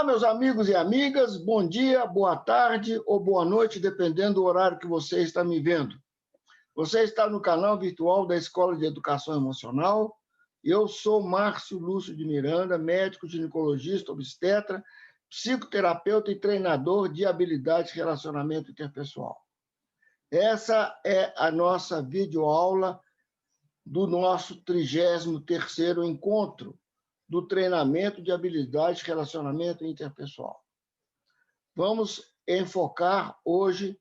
meus amigos e amigas, bom dia, boa tarde ou boa noite, dependendo do horário que você está me vendo. Você está no canal virtual da Escola de Educação Emocional. Eu sou Márcio Lúcio de Miranda, médico, ginecologista, obstetra, psicoterapeuta e treinador de habilidades de relacionamento interpessoal. Essa é a nossa videoaula do nosso 33º encontro do treinamento de habilidades de relacionamento interpessoal. Vamos enfocar hoje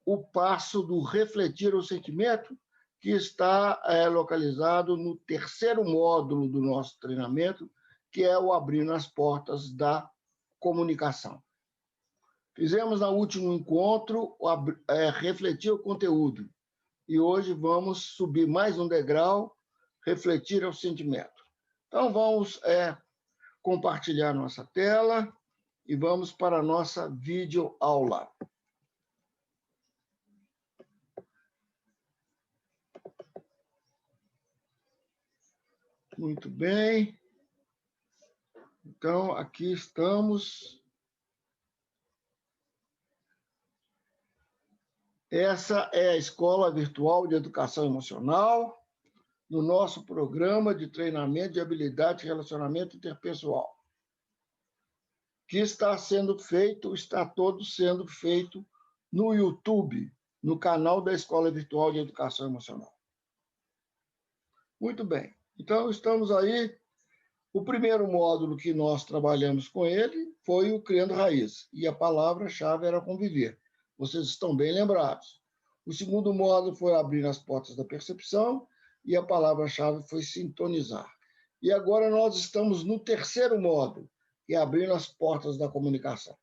o passo do refletir o sentimento, que está localizado no terceiro módulo do nosso treinamento, que é o abrindo as portas da comunicação. Fizemos no último encontro refletir o conteúdo, e hoje vamos subir mais um degrau, refletir o sentimento. Então, vamos compartilhar nossa tela e vamos para a nossa videoaula. Muito bem. Então, aqui estamos. Essa é a Escola Virtual de Educação Emocional, no nosso programa de treinamento de habilidade de relacionamento interpessoal, que está todo sendo feito no YouTube, no canal da Escola Virtual de Educação Emocional. Muito bem. Então, estamos aí. O primeiro módulo que nós trabalhamos com ele foi o Criando Raiz, e a palavra-chave era conviver. Vocês estão bem lembrados. O segundo módulo foi abrir as portas da percepção, e a palavra-chave foi sintonizar. E agora nós estamos no terceiro módulo, que é abrindo as portas da comunicação.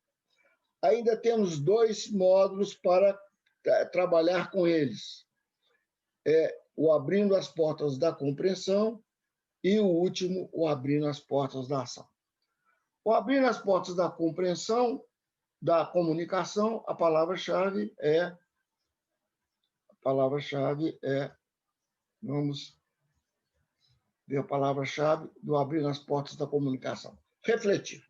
Ainda temos 2 módulos para trabalhar com eles. O abrindo as portas da compreensão e o último, o abrindo as portas da ação. O abrindo as portas da compreensão, da comunicação, a palavra-chave é, vamos ver a palavra-chave do abrindo as portas da comunicação. Refletir.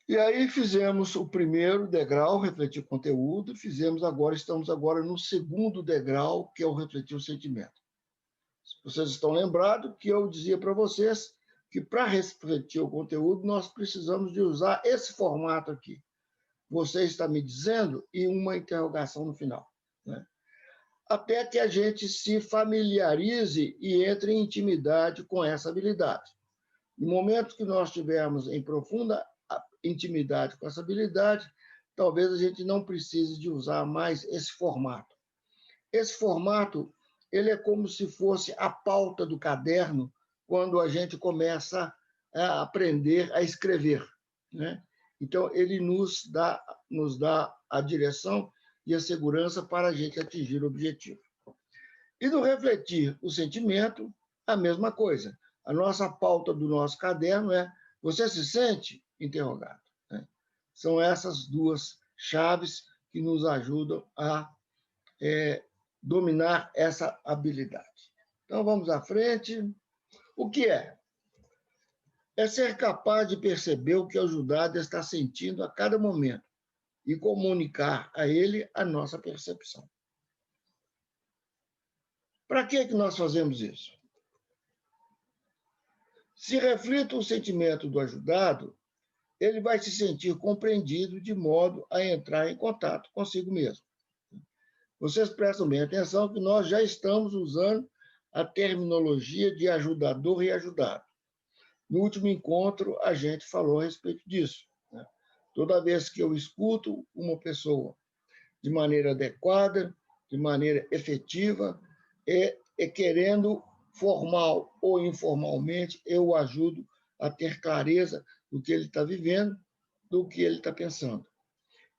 E aí fizemos o primeiro degrau, refletir o conteúdo, estamos agora no segundo degrau, que é o refletir o sentimento. Vocês estão lembrados que eu dizia para vocês que para refletir o conteúdo nós precisamos de usar esse formato aqui. Você está me dizendo e uma interrogação no final, né? Até que a gente se familiarize e entre em intimidade com essa habilidade. No momento que nós estivermos em profunda intimidade com essa habilidade, talvez a gente não precise de usar mais esse formato. Esse formato, ele é como se fosse a pauta do caderno quando a gente começa a aprender a escrever, né? Então, ele nos dá a direção e a segurança para a gente atingir o objetivo. E no refletir o sentimento, a mesma coisa. A nossa pauta do nosso caderno é: você se sente? Interrogado, né? São essas 2 chaves que nos ajudam a dominar essa habilidade. Então, vamos à frente. O que é? É ser capaz de perceber o que o ajudado está sentindo a cada momento e comunicar a ele a nossa percepção. Para que nós fazemos isso? Se reflita o sentimento do ajudado, ele vai se sentir compreendido de modo a entrar em contato consigo mesmo. Vocês prestam bem atenção que nós já estamos usando a terminologia de ajudador e ajudado. No último encontro, a gente falou a respeito disso, né? Toda vez que eu escuto uma pessoa de maneira adequada, de maneira efetiva, querendo, formal ou informalmente, eu o ajudo a ter clareza do que ele está vivendo, do que ele está pensando.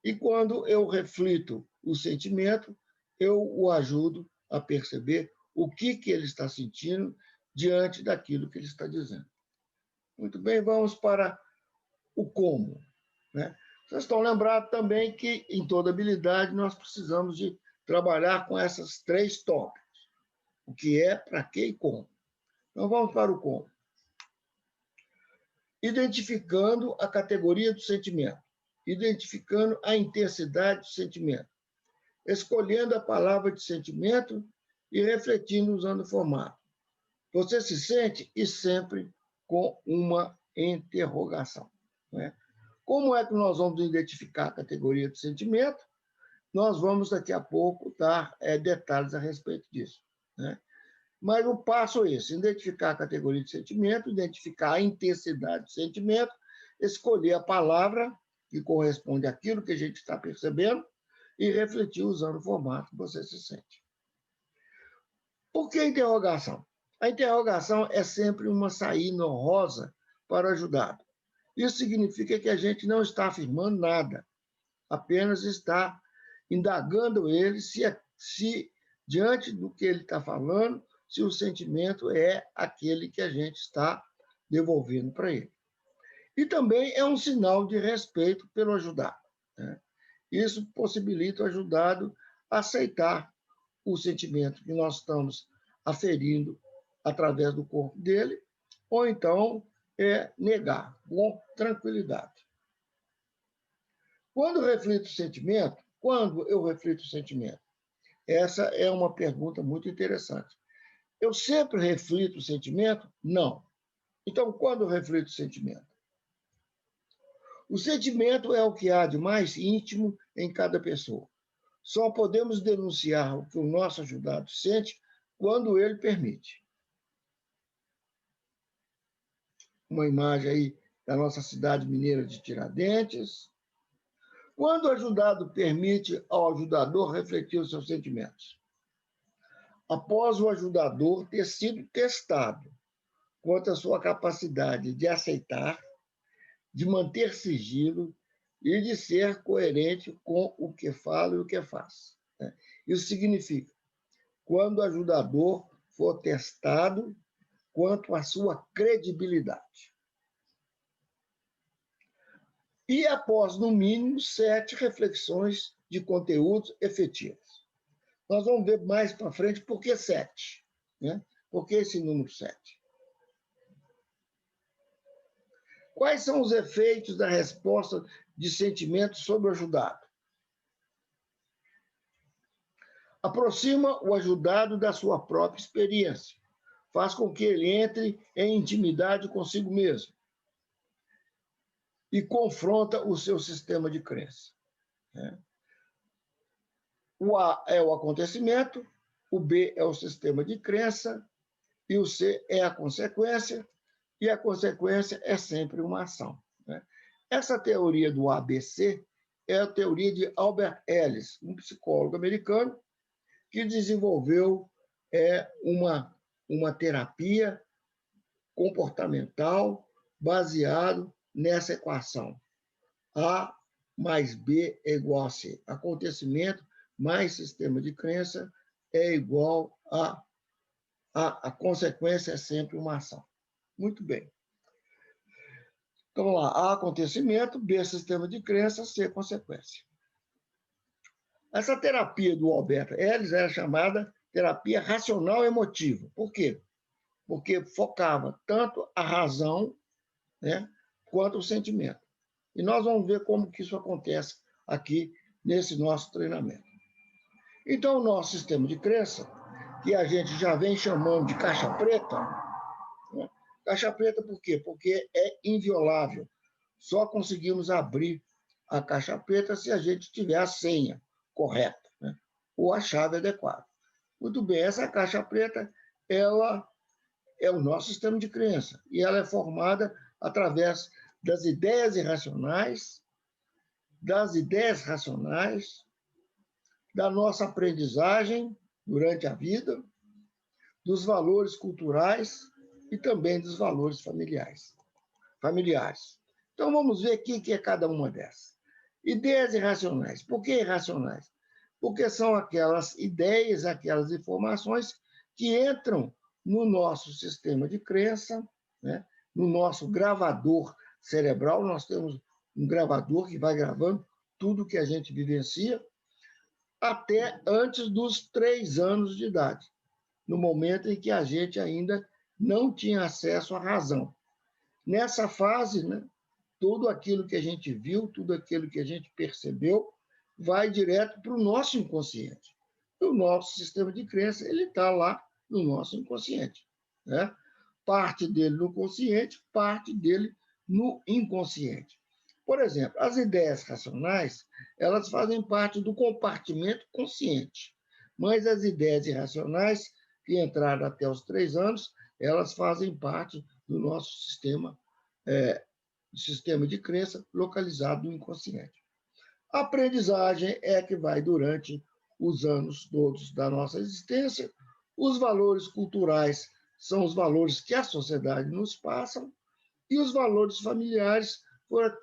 E quando eu reflito o sentimento, eu o ajudo a perceber o que ele está sentindo diante daquilo que ele está dizendo. Muito bem, vamos para o como, né? Vocês estão lembrados também que, em toda habilidade, nós precisamos de trabalhar com essas 3 tópicos. O que é, para que e como. Então, vamos para o como. identificando a categoria do sentimento, identificando a intensidade do sentimento, escolhendo a palavra de sentimento e refletindo usando o formato. Você se sente e sempre com uma interrogação. Né? Como é que nós vamos identificar a categoria de sentimento? Nós vamos, daqui a pouco, dar detalhes a respeito disso. Né? Mas o passo é esse: identificar a categoria de sentimento, identificar a intensidade do sentimento, escolher a palavra que corresponde àquilo que a gente está percebendo e refletir usando o formato que você se sente. Por que a interrogação? A interrogação é sempre uma saída honrosa para o ajudado. Isso significa que a gente não está afirmando nada, apenas está indagando ele se diante do que ele está falando, se o sentimento é aquele que a gente está devolvendo para ele. E também é um sinal de respeito pelo ajudado. Né? Isso possibilita o ajudado a aceitar o sentimento que nós estamos aferindo através do corpo dele, ou então negar com tranquilidade. Quando eu reflito o sentimento? Essa é uma pergunta muito interessante. Eu sempre reflito o sentimento? Não. Então, quando eu reflito o sentimento? O sentimento é o que há de mais íntimo em cada pessoa. Só podemos denunciar o que o nosso ajudado sente quando ele permite. Uma imagem aí da nossa cidade mineira de Tiradentes. Quando o ajudado permite ao ajudador refletir os seus sentimentos? Após o ajudador ter sido testado quanto à sua capacidade de aceitar, de manter sigilo e de ser coerente com o que fala e o que faz. Isso significa, quando o ajudador for testado quanto à sua credibilidade. E após, no mínimo, 7 reflexões de conteúdos efetivos. Nós vamos ver mais para frente por que 7. Né? Por que esse número 7? Quais são os efeitos da resposta de sentimento sobre o ajudado? Aproxima o ajudado da sua própria experiência. Faz com que ele entre em intimidade consigo mesmo. E confronta o seu sistema de crença. O A é o acontecimento, o B é o sistema de crença, e o C é a consequência, e a consequência é sempre uma ação. Essa teoria do ABC é a teoria de Albert Ellis, um psicólogo americano, que desenvolveu uma terapia comportamental baseado nessa equação. A mais B é igual a C. Acontecimento mais sistema de crença é igual a consequência é sempre uma ação. Muito bem. Então, lá, A, acontecimento, B, sistema de crença, C, consequência. Essa terapia do Albert Ellis era chamada terapia racional emotiva. Por quê? Porque focava tanto a razão, né, quanto o sentimento. E nós vamos ver como que isso acontece aqui nesse nosso treinamento. Então, o nosso sistema de crença, que a gente já vem chamando de caixa preta, né? Caixa preta por quê? Porque é inviolável. Só conseguimos abrir a caixa preta se a gente tiver a senha correta, né? Ou a chave adequada. Muito bem, essa caixa preta, ela é o nosso sistema de crença, e ela é formada através das ideias irracionais, das ideias racionais, da nossa aprendizagem durante a vida, dos valores culturais e também dos valores familiares. Então, vamos ver o que é cada uma dessas. Ideias irracionais. Por que irracionais? Porque são aquelas ideias, aquelas informações que entram no nosso sistema de crença, né? No nosso gravador cerebral. Nós temos um gravador que vai gravando tudo que a gente vivencia até antes dos 3 anos de idade, no momento em que a gente ainda não tinha acesso à razão. Nessa fase, né, tudo aquilo que a gente viu, tudo aquilo que a gente percebeu, vai direto para o nosso inconsciente. O nosso sistema de crença, ele está lá no nosso inconsciente, né? Parte dele no consciente, parte dele no inconsciente. Por exemplo, as ideias racionais, elas fazem parte do compartimento consciente, mas as ideias irracionais, que entraram até os 3 anos, elas fazem parte do nosso sistema de crença localizado no inconsciente. A aprendizagem é que vai durante os anos todos da nossa existência. Os valores culturais são os valores que a sociedade nos passa, e os valores familiares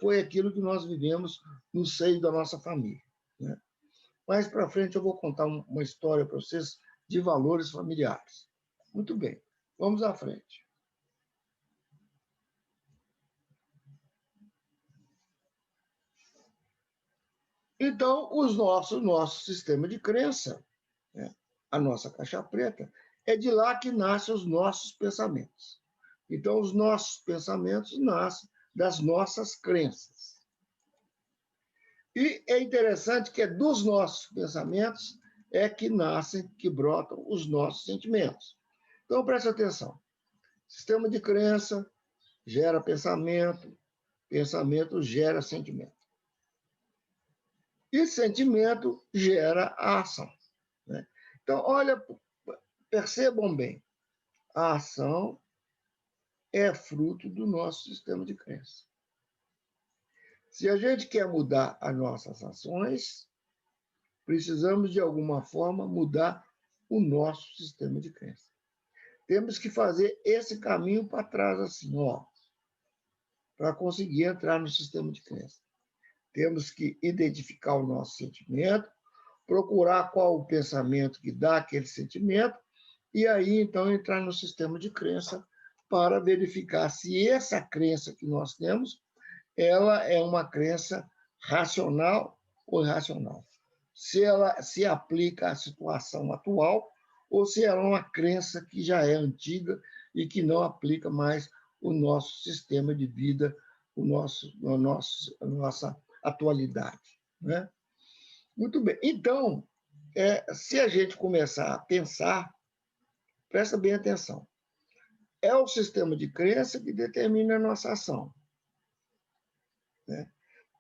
foi aquilo que nós vivemos no seio da nossa família, né? Mais para frente eu vou contar uma história para vocês de valores familiares. Muito bem, vamos à frente. Então, nosso sistema de crença, né, a nossa caixa preta, é de lá que nascem os nossos pensamentos. Então, os nossos pensamentos nascem das nossas crenças. E é interessante que é dos nossos pensamentos é que nascem, que brotam os nossos sentimentos. Então, preste atenção. Sistema de crença gera pensamento, pensamento gera sentimento. E sentimento gera a ação, né? Então, olha, percebam bem, a ação é fruto do nosso sistema de crença. Se a gente quer mudar as nossas ações, precisamos, de alguma forma, mudar o nosso sistema de crença. Temos que fazer esse caminho para trás, assim, ó, para conseguir entrar no sistema de crença. Temos que identificar o nosso sentimento, procurar qual o pensamento que dá aquele sentimento, e aí, então, entrar no sistema de crença para verificar se essa crença que nós temos, ela é uma crença racional ou irracional. Se ela se aplica à situação atual ou se ela é uma crença que já é antiga e que não aplica mais o nosso sistema de vida, a nossa atualidade, né? Muito bem. Então, se a gente começar a pensar, presta bem atenção, é o sistema de crença que determina a nossa ação, né?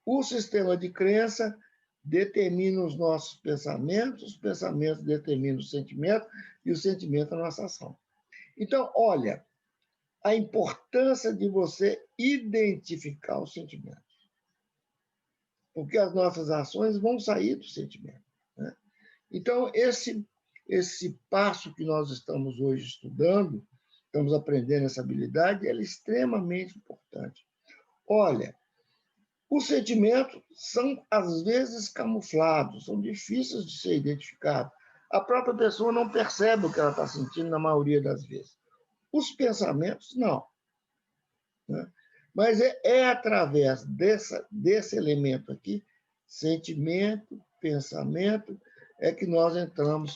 O sistema de crença determina os nossos pensamentos, os pensamentos determinam o sentimento, e o sentimento a nossa ação. Então, olha, a importância de você identificar os sentimentos, porque as nossas ações vão sair do sentimento, né? Então, esse passo que nós estamos hoje estudando, estamos aprendendo essa habilidade, ela é extremamente importante. Olha, os sentimentos são, às vezes, camuflados, são difíceis de ser identificados. A própria pessoa não percebe o que ela está sentindo na maioria das vezes. Os pensamentos, não, né? Mas através desse elemento aqui, sentimento, pensamento, é que nós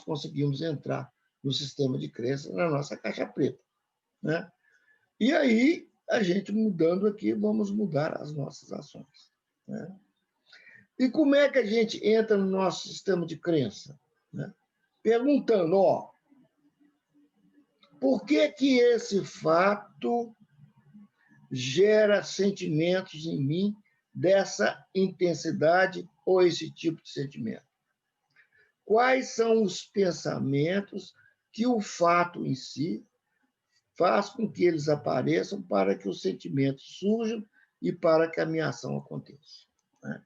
conseguimos entrar no sistema de crença, na nossa caixa preta, né? E aí, a gente mudando aqui, vamos mudar as nossas ações, né? E como é que a gente entra no nosso sistema de crença, né? Perguntando, ó, por que esse fato gera sentimentos em mim dessa intensidade ou esse tipo de sentimento? Quais são os pensamentos que o fato em si faz com que eles apareçam para que os sentimentos surjam e para que a minha ação aconteça, né?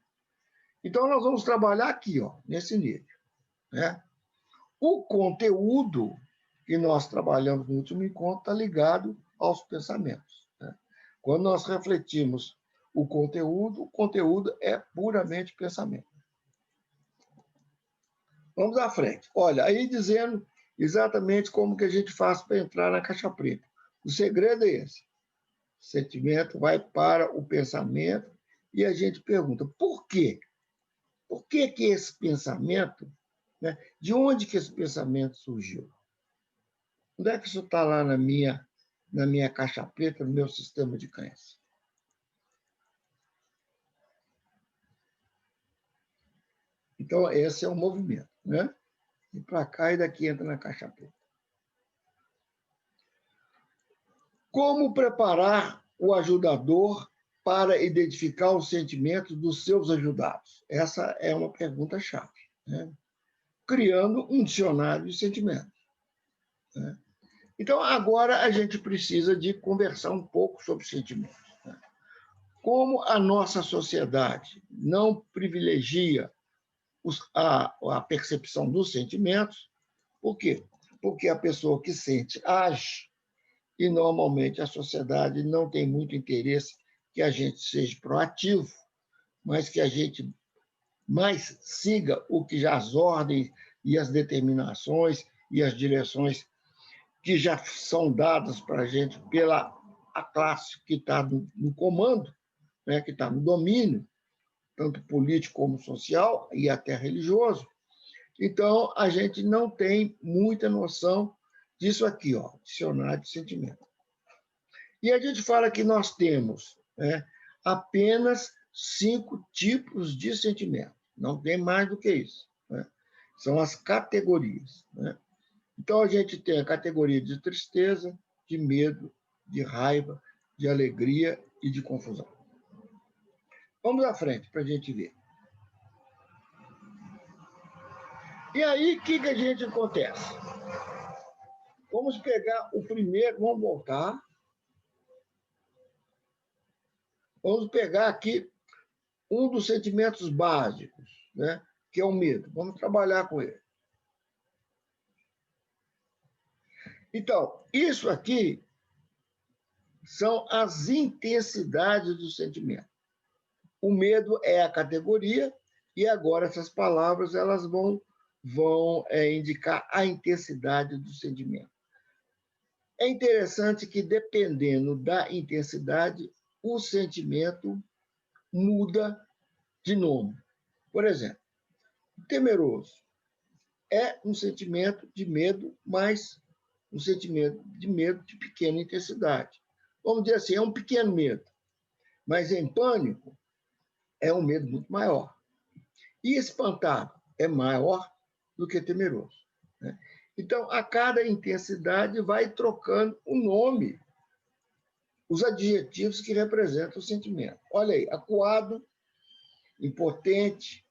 Então, nós vamos trabalhar aqui, ó, nesse nível, né? O conteúdo que nós trabalhamos no último encontro está ligado aos pensamentos, né? Quando nós refletimos o conteúdo é puramente pensamento. Vamos à frente. Olha, aí dizendo exatamente como que a gente faz para entrar na caixa preta. O segredo é esse. O sentimento vai para o pensamento e a gente pergunta, por quê? Por que esse pensamento, né? De onde que esse pensamento surgiu? Onde é que isso está lá na minha na minha caixa preta, no meu sistema de crença. Então, esse é o movimento, né? E para cá e daqui entra na caixa preta. Como preparar o ajudador para identificar os sentimentos dos seus ajudados? Essa é uma pergunta-chave, né? Criando um dicionário de sentimentos, né? Então, agora a gente precisa de conversar um pouco sobre sentimentos, né? Como a nossa sociedade não privilegia a percepção dos sentimentos, por quê? Porque a pessoa que sente age, e normalmente a sociedade não tem muito interesse que a gente seja proativo, mas que a gente mais siga o que já as ordens e as determinações e as direções que já são dadas para a gente pela a classe que está no comando, né, que está no domínio, tanto político como social e até religioso. Então, a gente não tem muita noção disso aqui, ó, dicionário de sentimento. E a gente fala que nós temos, né, apenas 5 tipos de sentimento. Não tem mais do que isso, né? São as categorias, né? Então, a gente tem a categoria de tristeza, de medo, de raiva, de alegria e de confusão. Vamos à frente para a gente ver. E aí, o que a gente acontece? Vamos pegar o primeiro, vamos voltar. Vamos pegar aqui um dos sentimentos básicos, né, que é o medo. Vamos trabalhar com ele. Então, isso aqui são as intensidades do sentimento. O medo é a categoria, e agora essas palavras elas vão indicar a intensidade do sentimento. É interessante que, dependendo da intensidade, o sentimento muda de nome. Por exemplo, temeroso é um sentimento de medo, mas um sentimento de medo de pequena intensidade. Vamos dizer assim, é um pequeno medo, mas em pânico é um medo muito maior. E espantado é maior do que temeroso, né? Então, a cada intensidade vai trocando o nome, os adjetivos que representam o sentimento. Olha aí, acuado, impotente.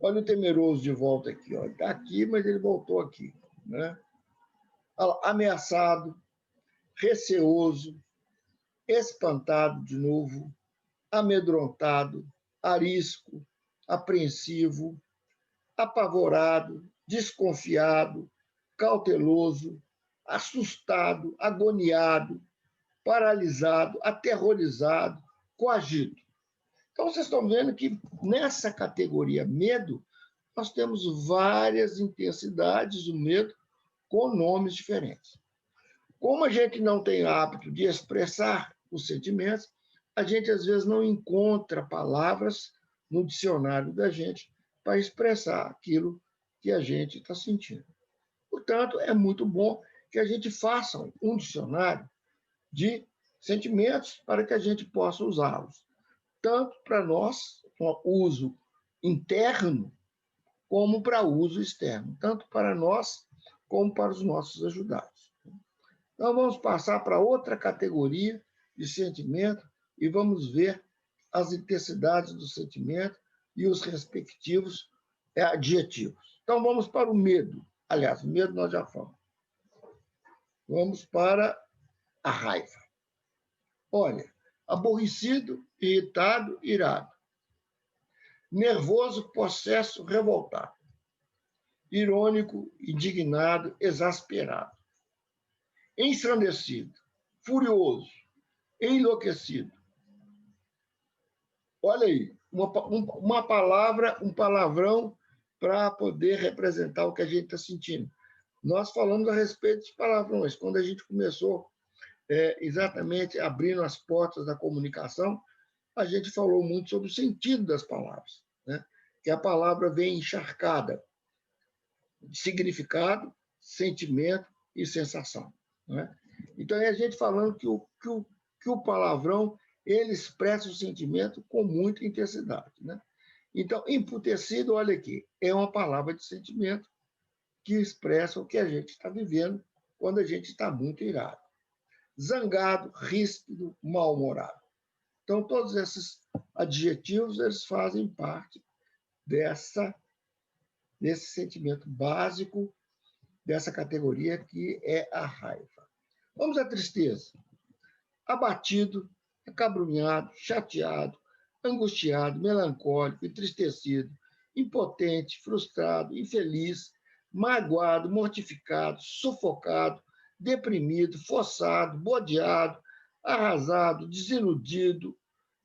Olha o temeroso de volta aqui. Ele está aqui, mas ele voltou aqui, né? Ameaçado, receoso, espantado de novo, amedrontado, arisco, apreensivo, apavorado, desconfiado, cauteloso, assustado, agoniado, paralisado, aterrorizado, coagido. Então, vocês estão vendo que nessa categoria medo, nós temos várias intensidades do medo com nomes diferentes. Como a gente não tem hábito de expressar os sentimentos, a gente às vezes não encontra palavras no dicionário da gente para expressar aquilo que a gente está sentindo. Portanto, é muito bom que a gente faça um dicionário de sentimentos para que a gente possa usá-los, tanto para nós, com uso interno, como para uso externo, tanto para nós como para os nossos ajudados. Então, vamos passar para outra categoria de sentimento e vamos ver as intensidades do sentimento e os respectivos adjetivos. Então, vamos para o medo. Aliás, o medo nós já falamos. Vamos para a raiva. Olha, aborrecido, irritado, irado. Nervoso, possesso, revoltado. Irônico, indignado, exasperado. Ensandecido, furioso, enlouquecido. Olha aí, uma palavra, um palavrão para poder representar o que a gente está sentindo. Nós falamos a respeito de palavrões. Quando a gente começou exatamente abrindo as portas da comunicação, a gente falou muito sobre o sentido das palavras, né? Que a palavra vem encharcada de significado, sentimento e sensação, né? Então, é a gente falando que o palavrão ele expressa o sentimento com muita intensidade, né? Então, emputecido, olha aqui, é uma palavra de sentimento que expressa o que a gente está vivendo quando a gente está muito irado. Zangado, ríspido, mal-humorado. Então, todos esses adjetivos eles fazem parte desse sentimento básico, dessa categoria que é a raiva. Vamos à tristeza. Abatido, acabrunhado, chateado, angustiado, melancólico, entristecido, impotente, frustrado, infeliz, magoado, mortificado, sufocado, deprimido, forçado, bodeado, arrasado, desiludido,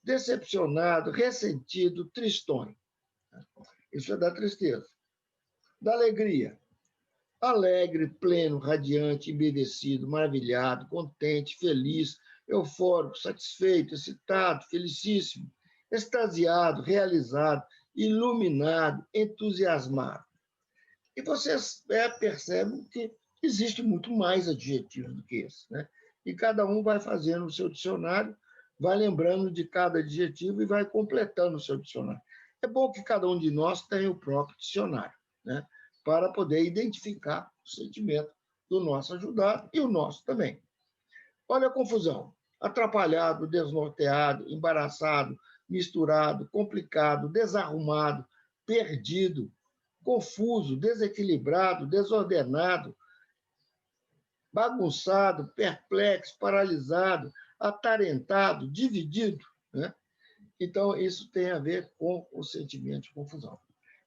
decepcionado, ressentido, tristonho. Isso é da tristeza. Da alegria. Alegre, pleno, radiante, embevecido, maravilhado, contente, feliz, eufórico, satisfeito, excitado, felicíssimo, extasiado, realizado, iluminado, entusiasmado. E vocês percebem que existe muito mais adjetivos do que esse, né? E cada um vai fazendo o seu dicionário, vai lembrando de cada adjetivo e vai completando o seu dicionário. É bom que cada um de nós tenha o próprio dicionário, né? Para poder identificar o sentimento do nosso ajudado e o nosso também. Olha a confusão. Atrapalhado, desnorteado, embaraçado, misturado, complicado, desarrumado, perdido, confuso, desequilibrado, desordenado, bagunçado, perplexo, paralisado, atarentado, dividido, né? Então, isso tem a ver com o sentimento de confusão.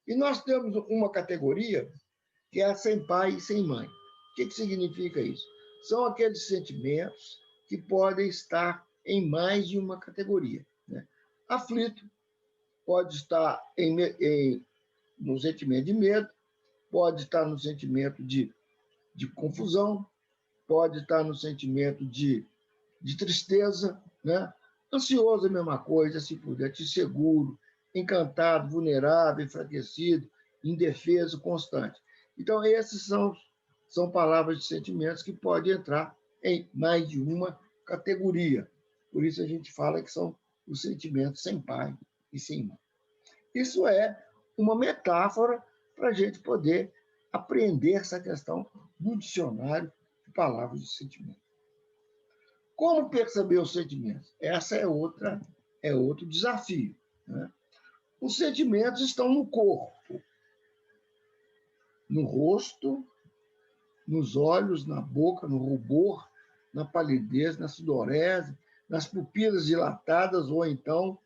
E nós temos uma categoria que é a sem pai e sem mãe. O que significa isso? São aqueles sentimentos que podem estar em mais de uma categoria, né? Aflito pode estar no sentimento de medo, pode estar no sentimento de confusão, pode estar no sentimento de tristeza, né? Ansioso é a mesma coisa, se puder, inseguro, encantado, vulnerável, enfraquecido, indefeso, constante. Então, esses são palavras de sentimentos que podem entrar em mais de uma categoria. Por isso a gente fala que são os sentimentos sem pai e sem mãe. Isso é uma metáfora para a gente poder aprender essa questão do dicionário de palavras de sentimento. Como perceber os sentimentos? Essa é outro desafio, né? Os sentimentos estão no corpo, no rosto, nos olhos, na boca, no rubor, na palidez, na sudorese, nas pupilas dilatadas ou então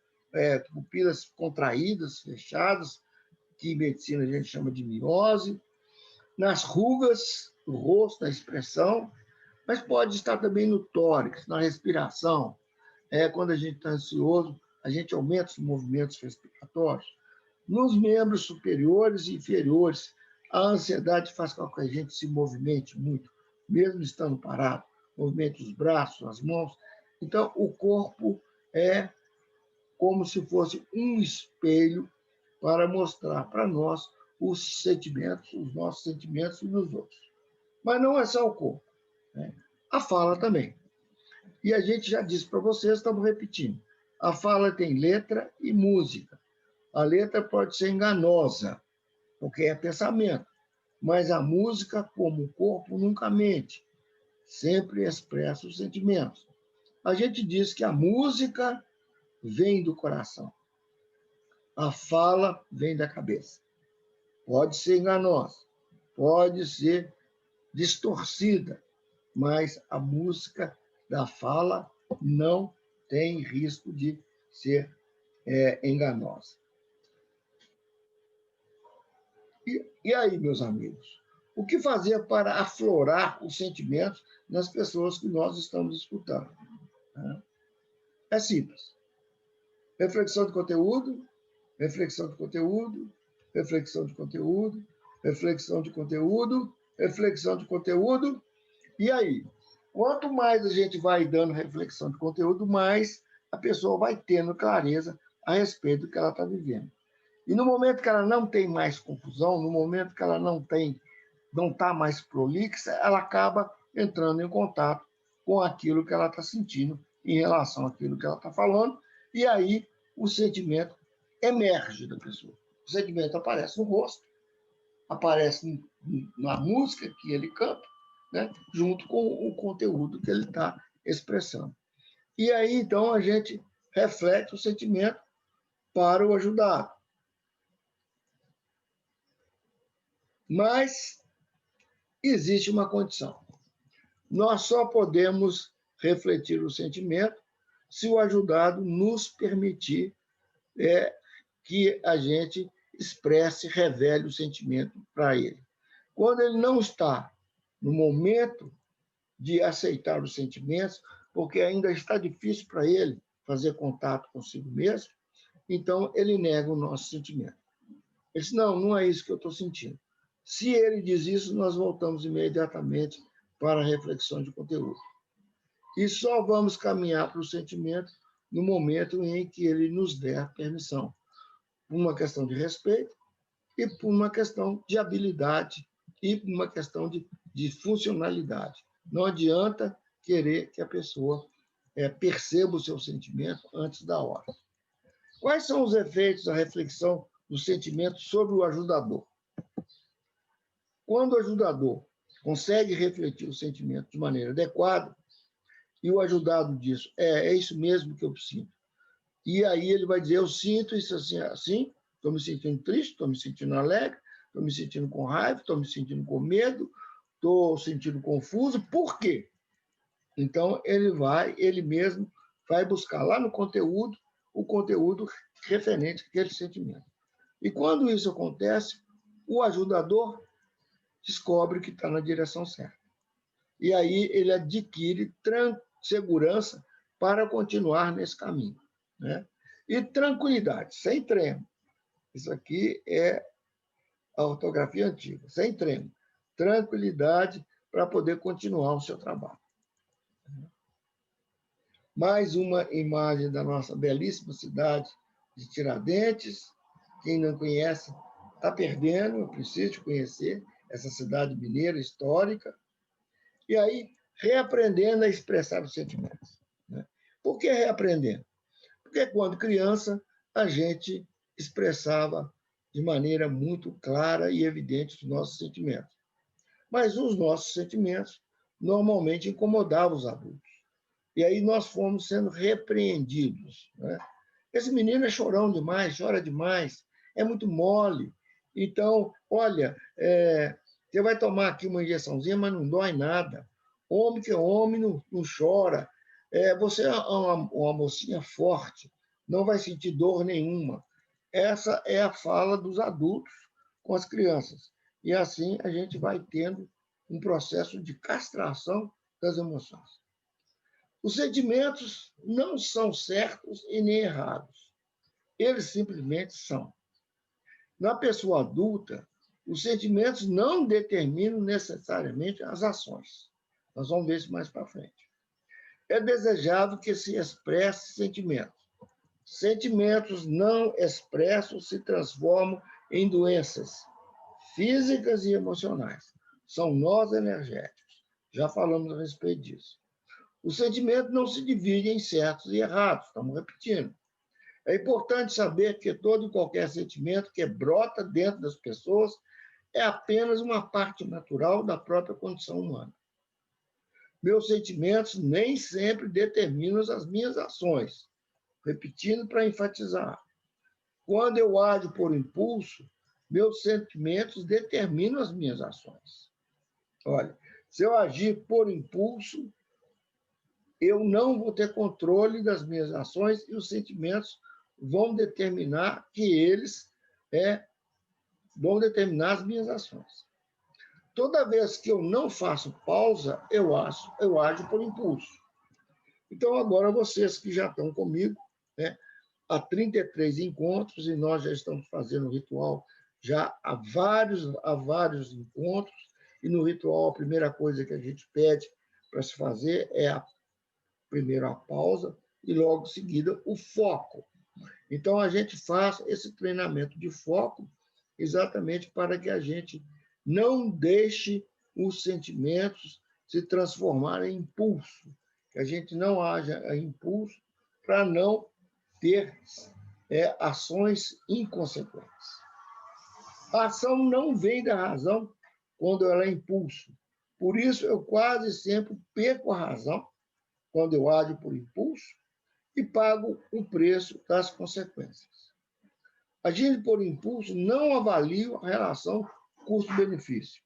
pupilas contraídas, fechadas, que em medicina a gente chama de miose, nas rugas do rosto, na expressão, mas pode estar também no tórax, na respiração. Quando a gente está ansioso, a gente aumenta os movimentos respiratórios. Nos membros superiores e inferiores, a ansiedade faz com que a gente se movimente muito, mesmo estando parado. Movimente os braços, as mãos. Então, o corpo é como se fosse um espelho para mostrar para nós os sentimentos, os nossos sentimentos e dos outros. Mas não é só o corpo, né? A fala também. E a gente já disse para vocês, estamos repetindo. A fala tem letra e música. A letra pode ser enganosa, porque é pensamento. Mas a música, como o corpo, nunca mente. Sempre expressa os sentimentos. A gente diz que a música vem do coração. A fala vem da cabeça. Pode ser enganosa, pode ser distorcida, mas a música da fala não tem risco de ser enganosa. E aí, meus amigos, o que fazer para aflorar os sentimentos nas pessoas que nós estamos escutando? É simples. Reflexão de conteúdo, reflexão de conteúdo, reflexão de conteúdo, reflexão de conteúdo, reflexão de conteúdo. E aí? Quanto mais a gente vai dando reflexão de conteúdo, mais a pessoa vai tendo clareza a respeito do que ela está vivendo. E no momento que ela não tem mais confusão, no momento que ela não está mais prolixa, ela acaba entrando em contato com aquilo que ela está sentindo em relação àquilo que ela está falando, e aí o sentimento emerge da pessoa. O sentimento aparece no rosto, aparece na música que ele canta, né, junto com o conteúdo que ele está expressando. E aí, então, a gente reflete o sentimento para o ajudado. Mas existe uma condição. Nós só podemos refletir o sentimento se o ajudado nos permitir que a gente expresse, revele o sentimento para ele. Quando ele não está no momento de aceitar os sentimentos, porque ainda está difícil para ele fazer contato consigo mesmo, então ele nega o nosso sentimento. Ele diz, não é isso que eu estou sentindo. Se ele diz isso, nós voltamos imediatamente para a reflexão de conteúdo. E só vamos caminhar para o sentimento no momento em que ele nos der permissão, por uma questão de respeito e por uma questão de habilidade e por uma questão de funcionalidade. Não adianta querer que a pessoa perceba o seu sentimento antes da hora. Quais são os efeitos da reflexão do sentimento sobre o ajudador? Quando o ajudador consegue refletir o sentimento de maneira adequada, e o ajudado diz, é isso mesmo que eu sinto. E aí ele vai dizer, eu sinto isso assim, estou me sentindo triste, estou me sentindo alegre, estou me sentindo com raiva, estou me sentindo com medo, estou sentindo confuso. Por quê? Então, ele mesmo vai buscar lá no conteúdo, o conteúdo referente àquele sentimento. E quando isso acontece, o ajudador descobre que está na direção certa. E aí ele adquire segurança para continuar nesse caminho, né? E tranquilidade, sem tremo. Isso aqui é a ortografia antiga, sem tremo. Tranquilidade para poder continuar o seu trabalho. Mais uma imagem da nossa belíssima cidade de Tiradentes. Quem não conhece está perdendo, eu preciso de conhecer essa cidade mineira histórica. E aí, reaprendendo a expressar os sentimentos, né? Por que reaprendendo? Porque quando criança, a gente expressava de maneira muito clara e evidente os nossos sentimentos. Mas os nossos sentimentos normalmente incomodavam os adultos. E aí nós fomos sendo repreendidos, né? Esse menino é chorão demais, chora demais, é muito mole. Então, olha, você vai tomar aqui uma injeçãozinha, mas não dói nada. Homem que é homem não chora. Você é uma mocinha forte, não vai sentir dor nenhuma. Essa é a fala dos adultos com as crianças. E assim a gente vai tendo um processo de castração das emoções. Os sentimentos não são certos e nem errados. Eles simplesmente são. Na pessoa adulta, os sentimentos não determinam necessariamente as ações. Nós vamos ver isso mais para frente. É desejável que se expresse sentimentos. Sentimentos não expressos se transformam em doenças físicas e emocionais. São nós energéticos. Já falamos a respeito disso. O sentimento não se divide em certos e errados, estamos repetindo. É importante saber que todo e qualquer sentimento que brota dentro das pessoas é apenas uma parte natural da própria condição humana. Meus sentimentos nem sempre determinam as minhas ações. Repetindo para enfatizar. Quando eu ajo por impulso, meus sentimentos determinam as minhas ações. Olha, se eu agir por impulso, eu não vou ter controle das minhas ações e os sentimentos vão determinar vão determinar as minhas ações. Toda vez que eu não faço pausa, eu ajo por impulso. Então, agora vocês que já estão comigo, né, há 33 encontros, e nós já estamos fazendo o ritual já há vários encontros, e no ritual a primeira coisa que a gente pede para se fazer é primeiro a pausa e logo em seguida o foco. Então, a gente faz esse treinamento de foco exatamente para que a gente não deixe os sentimentos se transformar em impulso, que a gente não haja impulso para não ter ações inconsequentes. A ação não vem da razão quando ela é impulso. Por isso, eu quase sempre perco a razão quando eu ajo por impulso e pago o preço das consequências. Agindo por impulso, não avalio a relação custo-benefício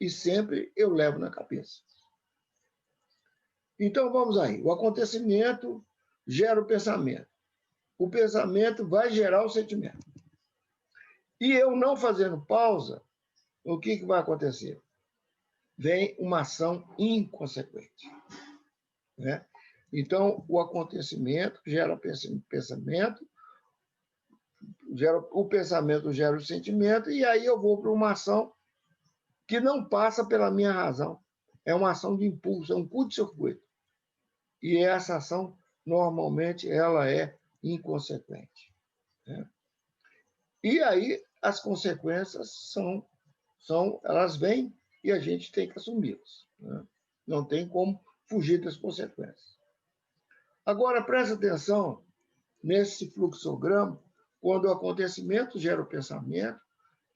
e sempre eu levo na cabeça. Então, vamos aí. O acontecimento gera o pensamento. O pensamento vai gerar o sentimento. E eu não fazendo pausa, o que vai acontecer? Vem uma ação inconsequente. Né? Então, o acontecimento gera pensamento, o pensamento gera o sentimento, e aí eu vou para uma ação que não passa pela minha razão. É uma ação de impulso, é um curto-circuito. E essa ação, normalmente, ela é inconsequente. Né? E aí, as consequências elas vêm e a gente tem que assumi-las. Né? Não tem como fugir das consequências. Agora, presta atenção nesse fluxograma, quando o acontecimento gera o pensamento,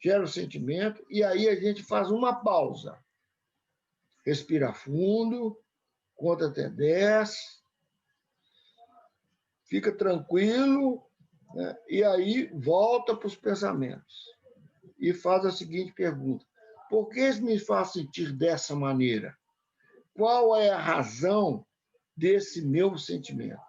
gera o sentimento, e aí a gente faz uma pausa. Respira fundo, conta até 10, fica tranquilo, né? E aí volta para os pensamentos e faz a seguinte pergunta: por que isso me faz sentir dessa maneira? Qual é a razão desse meu sentimento?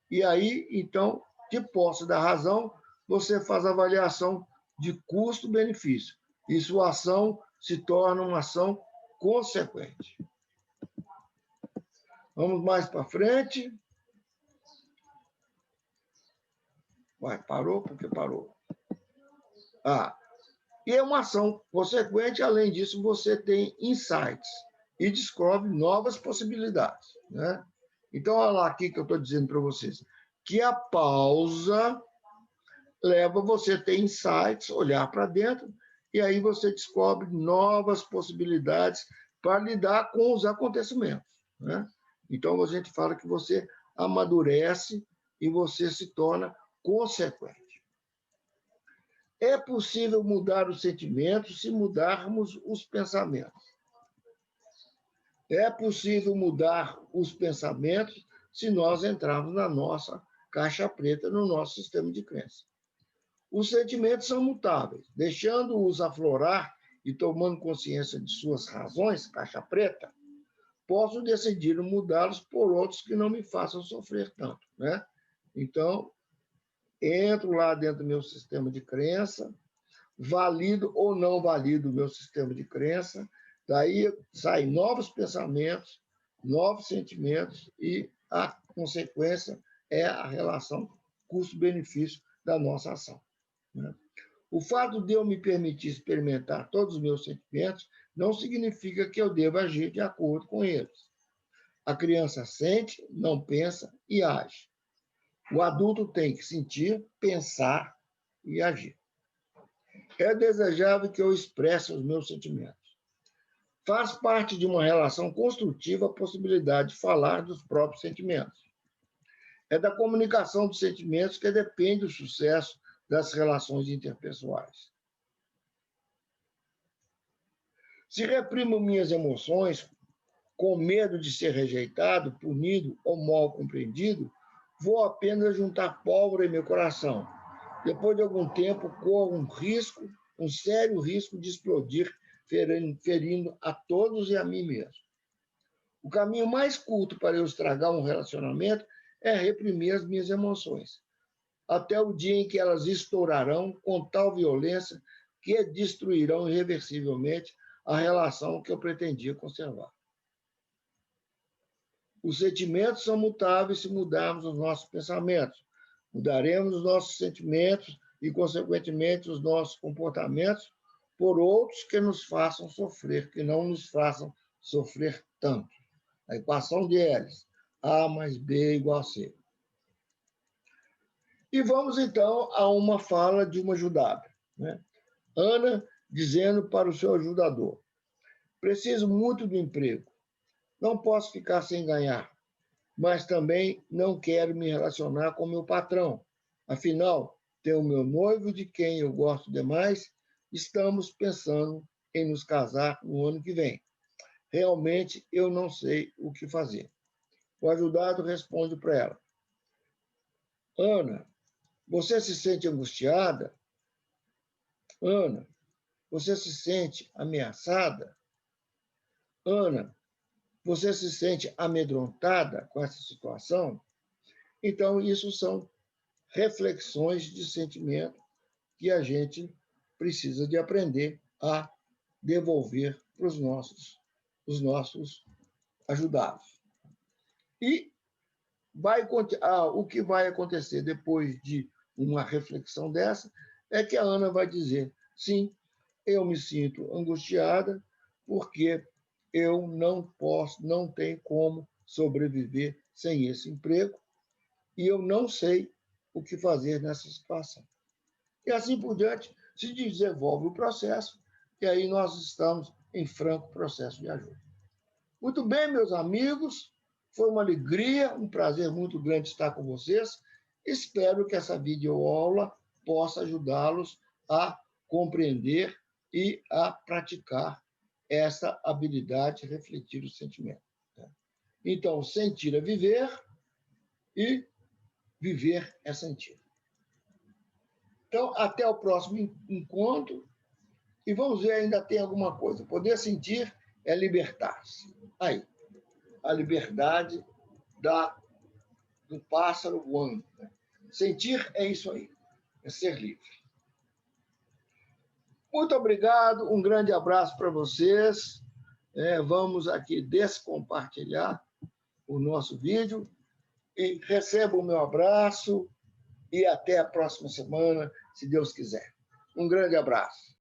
E aí, então, de posse da razão, você faz a avaliação de custo-benefício. E sua ação se torna uma ação consequente. Vamos mais para frente. Parou? Porque parou. E é uma ação consequente. Além disso, você tem insights e descobre novas possibilidades. Né? Então, olha lá aqui que eu estou dizendo para vocês, que a pausa leva você a ter insights, olhar para dentro, e aí você descobre novas possibilidades para lidar com os acontecimentos. Né? Então, a gente fala que você amadurece e você se torna consequente. É possível mudar os sentimentos se mudarmos os pensamentos. É possível mudar os pensamentos se nós entrarmos na nossa caixa preta, no nosso sistema de crença. Os sentimentos são mutáveis. Deixando-os aflorar e tomando consciência de suas razões, caixa preta, posso decidir mudá-los por outros que não me façam sofrer tanto. Né? Então, entro lá dentro do meu sistema de crença, valido ou não valido o meu sistema de crença, daí saem novos pensamentos, novos sentimentos e a consequência é a relação custo-benefício da nossa ação. Né? O fato de eu me permitir experimentar todos os meus sentimentos não significa que eu deva agir de acordo com eles. A criança sente, não pensa e age. O adulto tem que sentir, pensar e agir. É desejável que eu expresse os meus sentimentos. Faz parte de uma relação construtiva a possibilidade de falar dos próprios sentimentos. É da comunicação dos sentimentos que depende o sucesso das relações interpessoais. Se reprimo minhas emoções com medo de ser rejeitado, punido ou mal compreendido, vou apenas juntar pólvora em meu coração. Depois de algum tempo, corro um sério risco de explodir, ferindo a todos e a mim mesmo. O caminho mais curto para eu estragar um relacionamento é reprimir as minhas emoções, até o dia em que elas estourarão com tal violência que destruirão irreversivelmente a relação que eu pretendia conservar. Os sentimentos são mutáveis se mudarmos os nossos pensamentos. Mudaremos os nossos sentimentos e, consequentemente, os nossos comportamentos por outros que nos façam sofrer, que não nos façam sofrer tanto. A equação de Ellis, A mais B igual a C. E vamos, então, a uma fala de uma ajudada. Né? Ana dizendo para o seu ajudador: preciso muito do emprego. Não posso ficar sem ganhar, mas também não quero me relacionar com meu patrão. Afinal, tenho meu noivo de quem eu gosto demais, estamos pensando em nos casar no ano que vem. Realmente, eu não sei o que fazer. O ajudado responde para ela: Ana, você se sente angustiada? Ana, você se sente ameaçada? Ana, você se sente amedrontada com essa situação? Então, isso são reflexões de sentimento que a gente precisa de aprender a devolver para os nossos ajudados. E o que vai acontecer depois de uma reflexão dessa é que a Ana vai dizer: sim, eu me sinto angustiada porque eu não posso, não tenho como sobreviver sem esse emprego e eu não sei o que fazer nessa situação. E assim por diante se desenvolve o processo e aí nós estamos em franco processo de ajuda. Muito bem, meus amigos, foi uma alegria, um prazer muito grande estar com vocês. Espero que essa videoaula possa ajudá-los a compreender e a praticar essa habilidade de refletir o sentimento. Então, sentir é viver e viver é sentir. Então, até o próximo encontro e vamos ver, ainda tem alguma coisa. Poder sentir é libertar-se. Aí, a liberdade do pássaro voando. Sentir é isso aí, é ser livre. Muito obrigado, um grande abraço para vocês. Vamos aqui descompartilhar o nosso vídeo e receba o meu abraço e até a próxima semana, se Deus quiser. Um grande abraço.